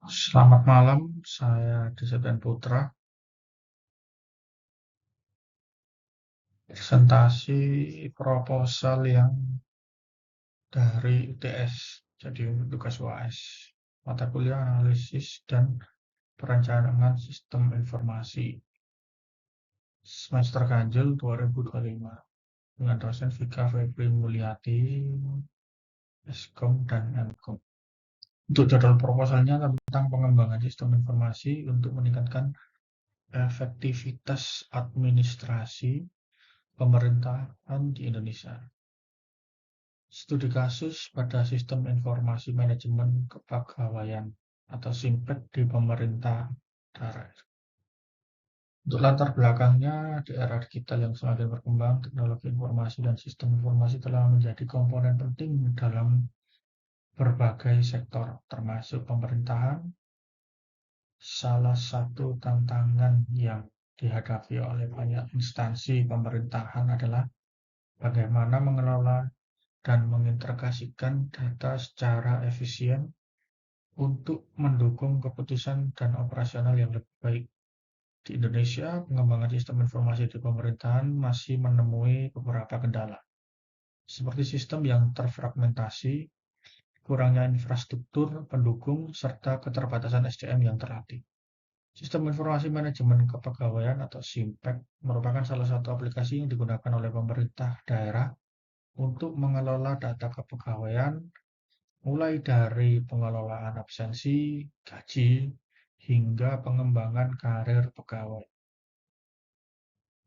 Selamat malam, saya Desapian Putra. Presentasi proposal yang dari UTS, jadi tugas UAS. Mata kuliah analisis dan perencanaan sistem informasi. Semester ganjil 2025. Dengan dosen Vika Febri Mulyati, Eskom dan Mkom. Untuk jadwal proposalnya tentang pengembangan sistem informasi untuk meningkatkan efektivitas administrasi pemerintahan di Indonesia. Studi kasus pada Sistem Informasi Manajemen Kepegawaian atau SIMPEK di pemerintah daerah. Untuk latar belakangnya, di era digital yang semakin berkembang, teknologi informasi dan sistem informasi telah menjadi komponen penting dalam berbagai sektor, termasuk pemerintahan. Salah satu tantangan yang dihadapi oleh banyak instansi pemerintahan adalah bagaimana mengelola dan mengintegrasikan data secara efisien untuk mendukung keputusan dan operasional yang lebih baik. Di Indonesia, pengembangan sistem informasi di pemerintahan masih menemui beberapa kendala, seperti sistem yang terfragmentasi, kurangnya infrastruktur pendukung, serta keterbatasan SDM yang terlatih. Sistem Informasi Manajemen Kepegawaian atau SIMPEK merupakan salah satu aplikasi yang digunakan oleh pemerintah daerah untuk mengelola data kepegawaian, mulai dari pengelolaan absensi, gaji, hingga pengembangan karir pegawai.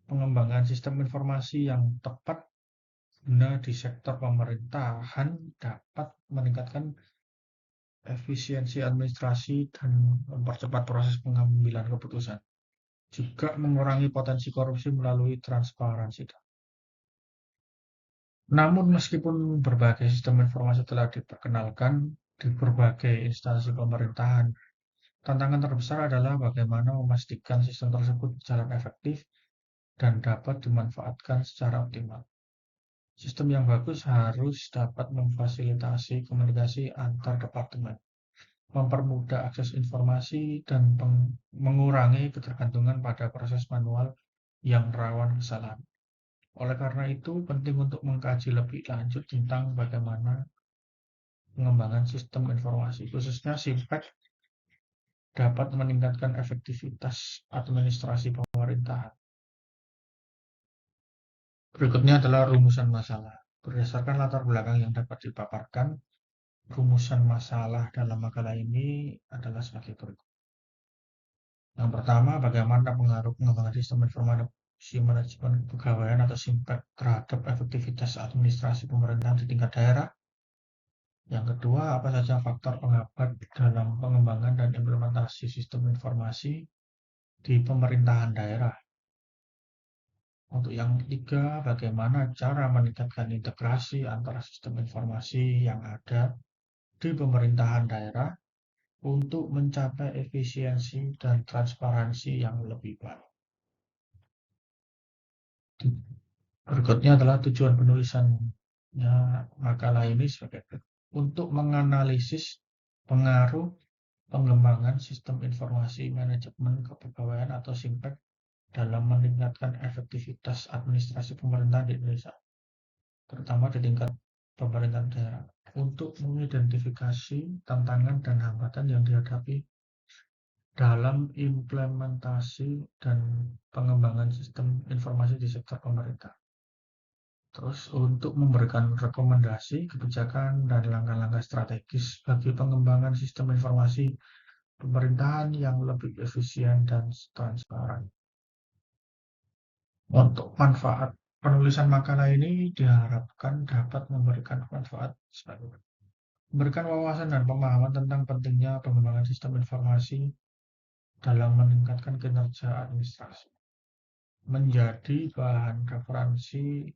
Pengembangan sistem informasi yang tepat guna di sektor pemerintahan dapat meningkatkan efisiensi administrasi dan mempercepat proses pengambilan keputusan. Juga mengurangi potensi korupsi melalui transparansi. Namun meskipun berbagai sistem informasi telah diperkenalkan di berbagai instansi pemerintahan, tantangan terbesar adalah bagaimana memastikan sistem tersebut berjalan efektif dan dapat dimanfaatkan secara optimal. Sistem yang bagus harus dapat memfasilitasi komunikasi antar departemen, mempermudah akses informasi, dan mengurangi ketergantungan pada proses manual yang rawan kesalahan. Oleh karena itu, penting untuk mengkaji lebih lanjut tentang bagaimana pengembangan sistem informasi, khususnya SIMPEK, dapat meningkatkan efektivitas administrasi pemerintahan. Berikutnya adalah rumusan masalah. Berdasarkan latar belakang yang dapat dipaparkan, rumusan masalah dalam makalah ini adalah sebagai berikut. Yang pertama, bagaimana pengaruh pengembangan sistem informasi manajemen kepegawaian atau SIMPEK terhadap efektivitas administrasi pemerintahan di tingkat daerah. Yang kedua, apa saja faktor penghambat dalam pengembangan dan implementasi sistem informasi di pemerintahan daerah. Untuk yang ketiga, bagaimana cara meningkatkan integrasi antara sistem informasi yang ada di pemerintahan daerah untuk mencapai efisiensi dan transparansi yang lebih baik. Berikutnya adalah tujuan penulisannya makalah ini sebagai berikut. Untuk menganalisis pengaruh pengembangan sistem informasi manajemen kepegawaian atau SIMPEK dalam meningkatkan efektivitas administrasi pemerintahan di Indonesia, terutama di tingkat pemerintahan daerah, untuk mengidentifikasi tantangan dan hambatan yang dihadapi dalam implementasi dan pengembangan sistem informasi di sektor pemerintah. Terus untuk memberikan rekomendasi kebijakan dan langkah-langkah strategis bagi pengembangan sistem informasi pemerintahan yang lebih efisien dan transparan. Untuk manfaat penulisan makalah ini diharapkan dapat memberikan manfaat sebagai memberikan wawasan dan pemahaman tentang pentingnya pengembangan sistem informasi dalam meningkatkan kinerja administrasi, menjadi bahan referensi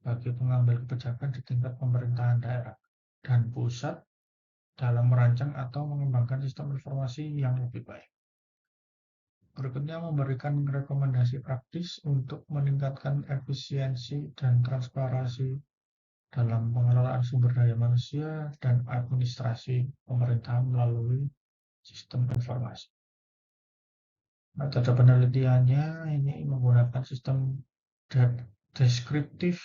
bagi pengambil kebijakan di tingkat pemerintahan daerah dan pusat dalam merancang atau mengembangkan sistem informasi yang lebih baik. Berikutnya memberikan rekomendasi praktis untuk meningkatkan efisiensi dan transparansi dalam pengelolaan sumber daya manusia dan administrasi pemerintahan melalui sistem informasi. Metode penelitiannya ini menggunakan sistem deskriptif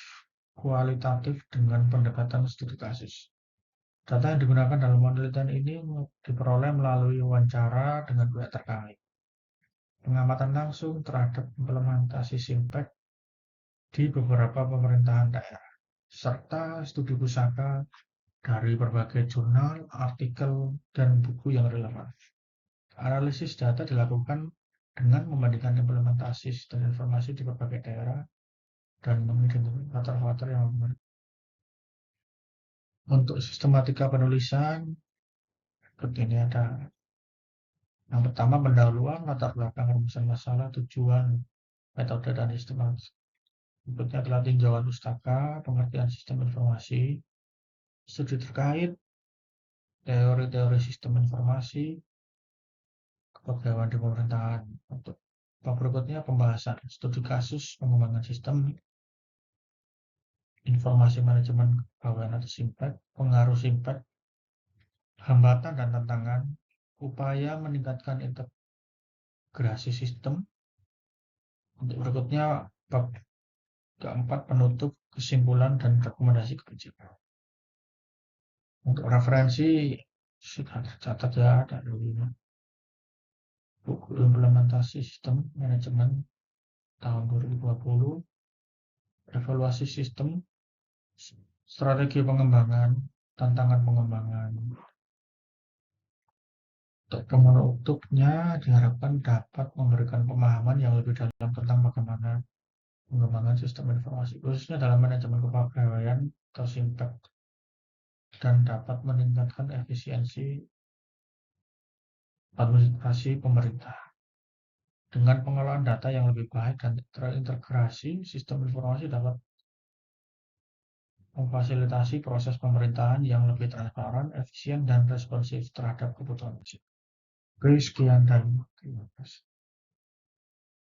kualitatif dengan pendekatan studi kasus. Data yang digunakan dalam penelitian ini diperoleh melalui wawancara dengan pihak terkait, pengamatan langsung terhadap implementasi SIMPEK di beberapa pemerintahan daerah, serta studi pusaka dari berbagai jurnal, artikel, dan buku yang relevan. Analisis data dilakukan dengan membandingkan implementasi sistem informasi di berbagai daerah dan mengidentifikasi faktor-faktor yang mempengaruhi. Untuk sistematika penulisan, berikut ini ada yang pertama pendahuluan, latar belakang rumusan masalah, tujuan, metode, dan sistematis. Berikutnya adalah tinjauan pustaka, pengertian sistem informasi, studi terkait, teori-teori sistem informasi, kepegawaian di pemerintahan. Untuk bab berikutnya pembahasan studi kasus pengembangan sistem informasi manajemen kepegawaian atau SIMPEK, pengaruh SIMPEK, hambatan dan tantangan, upaya meningkatkan integrasi sistem. Untuk berikutnya bab keempat penutup, kesimpulan, dan rekomendasi kebijakan. Untuk referensi sudah tercatat ya dari buku implementasi sistem manajemen tahun 2020, evaluasi sistem, strategi pengembangan, tantangan pengembangan. Untuk penutupnya diharapkan dapat memberikan pemahaman yang lebih dalam tentang bagaimana pengembangan sistem informasi, khususnya dalam manajemen kepegawaian atau SIMPEK, dan dapat meningkatkan efisiensi administrasi pemerintah. Dengan pengelolaan data yang lebih baik dan terintegrasi, sistem informasi dapat memfasilitasi proses pemerintahan yang lebih transparan, efisien, dan responsif terhadap kebutuhan masyarakat. Oke, sekian dan terima kasih.